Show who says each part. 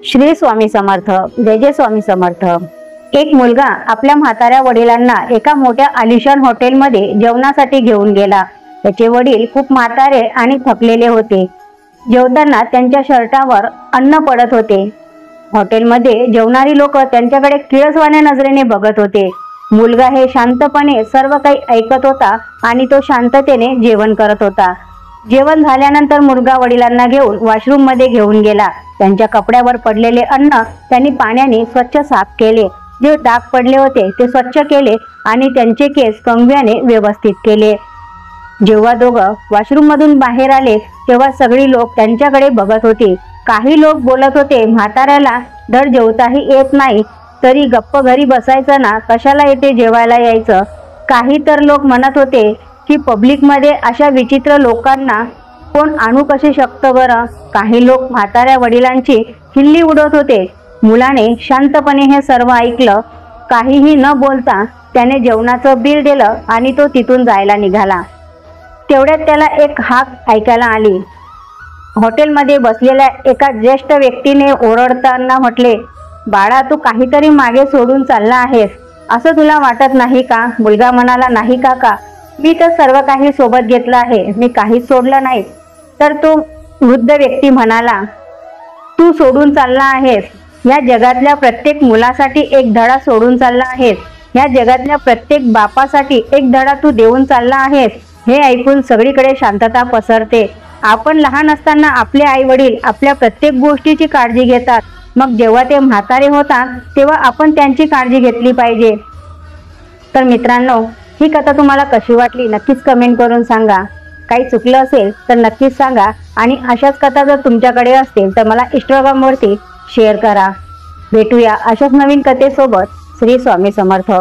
Speaker 1: श्री स्वामी समर्थ। जय जय स्वामी समर्थ। एक मुलगा आपल्या म्हाताऱ्या वडिलांना एका मोठ्या आलिशान हॉटेलमध्ये जेवणासाठी घेऊन गेला। त्याचे वडील खूप म्हातारे आणि थकलेले होते। जेवताना त्यांच्या शर्टावर अन्न पडत होते। हॉटेलमध्ये जेवणारी लोक त्यांच्याकडे किळसवाण्या नजरेने बघत होते। मुलगा हे शांतपणे सर्व काही ऐकत होता आणि तो शांततेने जेवण करत होता। जेवण झाल्यानंतर मुलगा वडिलांना घेऊन वॉशरूम मध्ये घेऊन गेला। त्यांच्या कपड्यावर पडलेले अन्न त्यांनी पाण्याने स्वच्छ साफ केले। जे डाग पडले होते ते स्वच्छ केले आणि त्यांचे केस कंगव्याने व्यवस्थित केले। जेव्हा दोघं वॉशरूम मधून बाहेर आले तेव्हा सगळी लोक त्यांच्याकडे बघत होती। काही लोक बोलत होते, म्हाताऱ्याला धड जेवताही येत नाही तरी गप्प घरी बसायचं ना, कशाला येते जेवायला यायचं। काही तर लोक म्हणत होते की पब्लिक मध्ये अशा विचित्र लोकांना कोण आणू कसे शकतं बरं। काही लोक म्हाताऱ्या वडिलांची खिल्ली उडवत होते। मुलाने शांतपणे हे सर्व ऐकलं। काहीही न बोलता त्याने जेवणाचं बिल दिलं आणि तो तिथून जायला निघाला। तेवढ्यात त्याला एक हाक ऐकायला आली। हॉटेलमध्ये बसलेल्या एका ज्येष्ठ व्यक्तीने ओरडताना म्हटले, बाळा तू काहीतरी मागे सोडून चालला आहेस, असं तुला वाटत नाही का। मुलगा म्हणाला, नाही काका, मी तर सर्व काही सोबत घेतलं आहे, मी काहीच सोडलं नाही। तर तो वृद्ध व्यक्ती म्हणाला, तू सोडून चालला आहेस, या जगातल्या प्रत्येक मुलासाठी एक धडा सोडून चालला आहेस, या जगातल्या प्रत्येक बापासाठी एक धडा तू देऊन चालला आहेस। हे ऐकून सगळीकडे शांतता पसरते। आपण लहान असताना आपले आई वडील आपल्या प्रत्येक गोष्टीची काळजी घेतात, मग जेव्हा ते म्हातारे होतात तेव्हा आपण त्यांची काळजी घेतली पाहिजे। तर मित्रांनो, ही कथा तुम्हाला कशी वाटली नक्कीच कमेंट करून सांगा। काही चुकलं असेल तर नक्कीच सांगा आणि अशाच कथा जर तुमच्याकडे असतील तर मला इंस्टाग्रामवरती शेअर करा। भेटूया अशाच नवीन कथेसोबत। श्री स्वामी समर्थ।